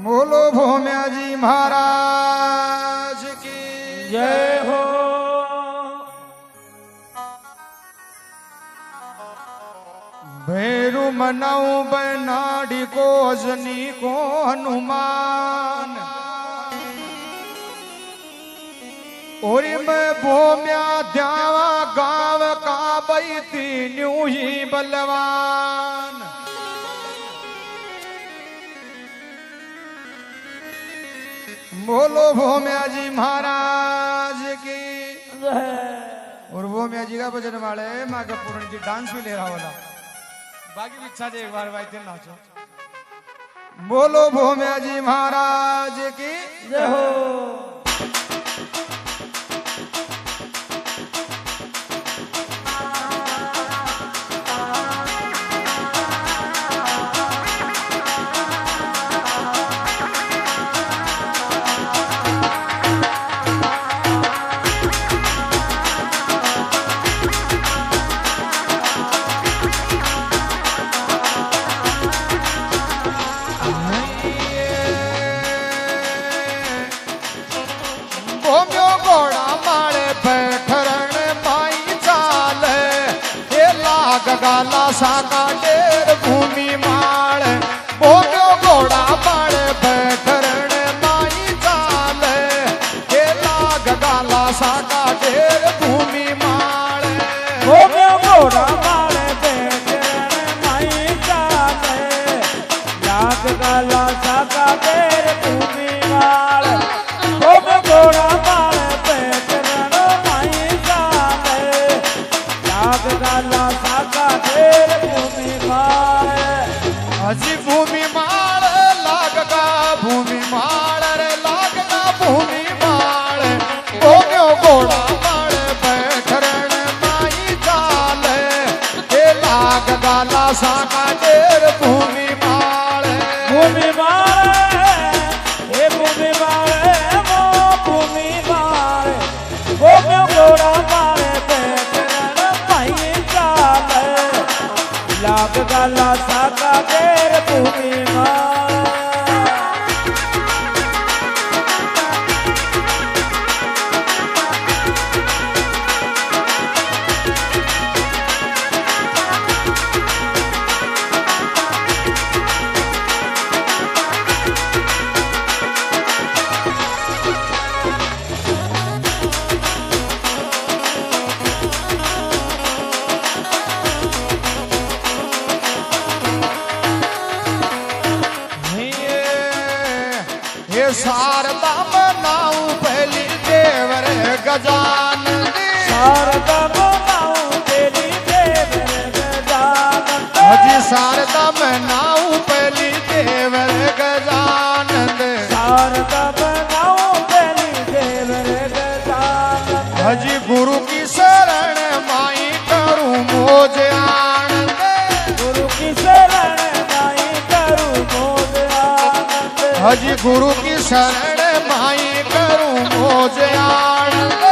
बोलो भोम्या जी महाराज की जय हो। भैरू मनाऊ बनाड़ी को जनी को हनुमान और मैं भोम्या द्यावा गाँव का बैती न्यू ही बलवान। बोलो भोम्या जी महाराज की। और भोम्या जी का भजन वाले माँ का पूर्ण जी डांस भी ले रहा होला बाकी भी इच्छा एक बार भाई दिन नाचो। बोलो भोम्या जी महाराज की जय हो। गाला साका डेर भूमि माल बोलो घोड़ा माल बैठरण माई चाल हे लाग गाला साका डेर भूमि माल बोलो घोड़ा माल बैठरण माई चाल लाग गाला साका डेर भूमि माल बोलो घोड़ा माल बैठरण माई चाल लाग गाला हजी भूमि माल लागगा भूमि माल रे लागगा भूमि माल बोलो घोड़ा माल बैठरण माई चाल हे लाग गाला साका डेर भूमि माल भूमि माल हे भूमि माल मो भूमि माल बोलो घोड़ा माल बैठरण माई चाल लाग गाला साका डेर भूमि माल। शारदा मनाऊ पहली देवर गजानन शारदा मनाऊ पहली देवर गजानन हजी शारदा मनाऊ पहली देवर गजानन शारदा मनाऊ पहली देवर गजानन हजी गुरु की शरण माई करूं मोज आनंद गुरु की शरण माई करूं मोज आनंद हजी गुरु की शरण माई करूं मोज आनंद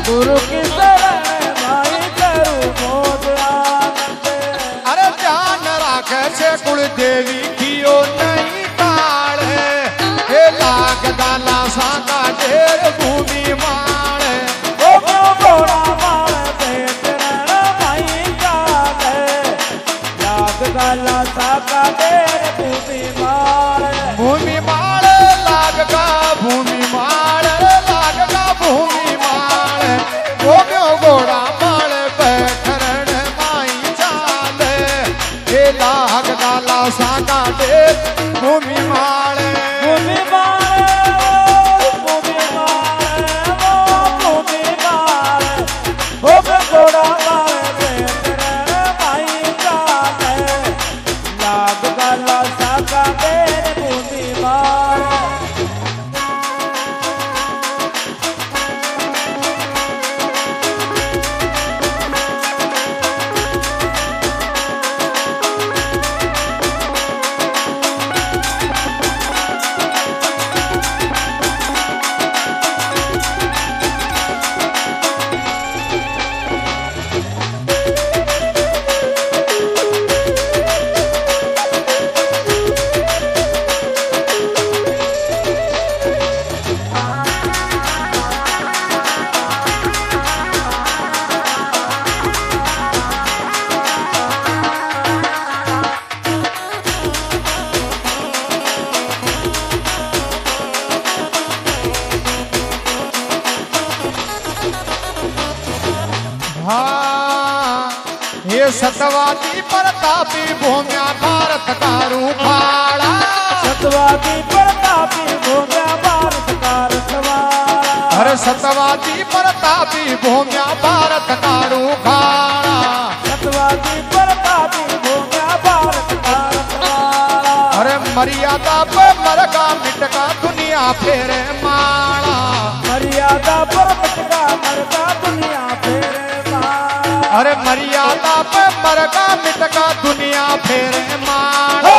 गुरु की शरण माई करूं मोज आनंद। अरे ध्यान राखे छे कुल देवी कियो नहीं ताल हे लाग गाला साका डेर भूमि माल बोलो घोड़ा माल बैठरण माई चाल लाग गाला साका डेर भूमि माल भूमि माल लागगा भूमि माल लागगा भूमि माल बोलो घोड़ा माल बैठरण माई चाल हे लाग गाला साका सतवादी प्रतापी भूम्या भारत का रूखाड़ा सतवादी प्रतापी भूम्या भारत का रखवाड़ा हर सतवादी प्रतापी भूम्या भारत का रूखाड़ा सतवादी प्रतापी भूम्या भारत का रखवाड़ा अरे मर्यादा पे मरगा मिटका दुनिया फेरे माड़ा मर्यादा पर मिटका मरगा दुनिया फेरे माड़ा अरे मर्यादा पे मरगा मिटका दुनिया फेरे माड़ा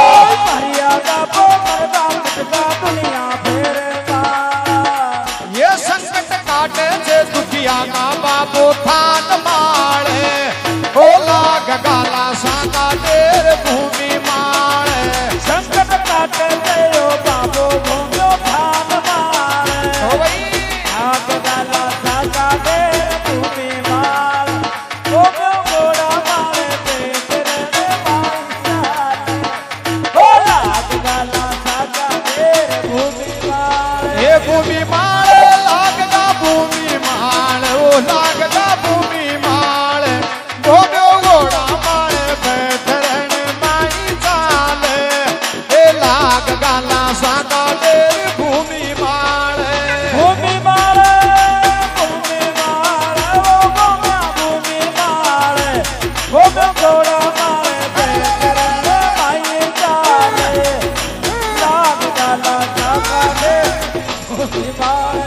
मर्यादा पर मरगा मिटका दुनिया फेरे माड़ा ये संकट काटे जे दुखिया का बाबू थान माड़े ओ लाग गाला सांगा डेर भूमि माड़े संकट काटे तेरो बाबो भूम्यो थान मारे ओ भाई आग गाला सागा दे भूमि मार भूम्यो घोड़ा मारे पेट रे मांसाले ओ आग गाला सागा दे भूमि मार ये भूमि माड़े लागदा भूमि माड़े ओ लागदा भूमि माड़े भोगो घोड़ा माड़े बैठरन माई चाले ए लाग गाला सांगा डेर भूमि माड़े भूमि मारे ओ गोमा भूमि मारे भूम्यो घोड़ा मारे पेट रे माई चाले लाग गाला सागा दे भूमि मारे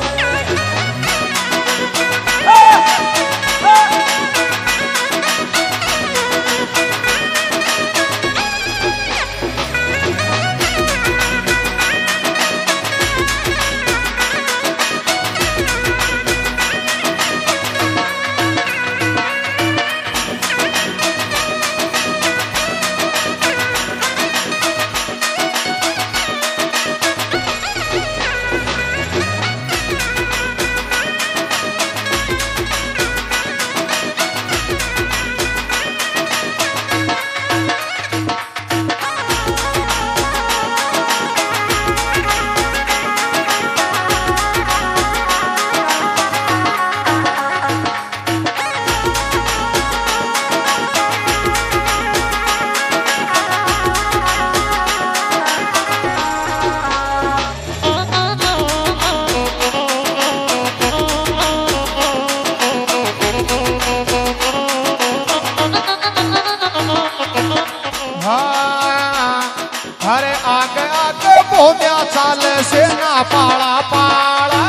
हरे आगे आगे भूम्या चाल सेना पाड़ा पाड़ा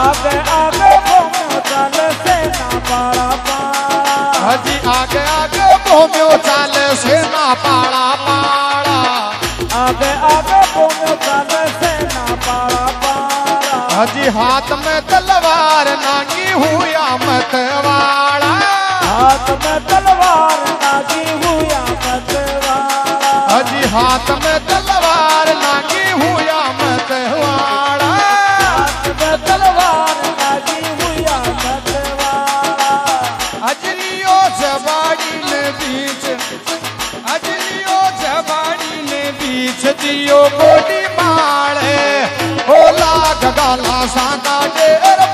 आगे आगे भूम्यो चाल सेना पाड़ा पाड़ा हजी आगे आगे भूम्यो चाल सेना पाड़ा पाड़ा आगे आगे भूम्यो चाल सेना पाड़ा पाड़ा हजी हाथ में तलवार नागी हुआ मतवाड़ा हाथ में तलवार नागी हुआ मतवाड़ा हजी हाथ में तलवार नागी हुआ मतवाड़ा हाथ में तलवार नागी हुआ मतवाड़ा अजलियो जबाड़ी ने बीच अजलियो जबाड़ी ने बीच दियो गोडी माड़े ओ लाग गाला सांगा डेर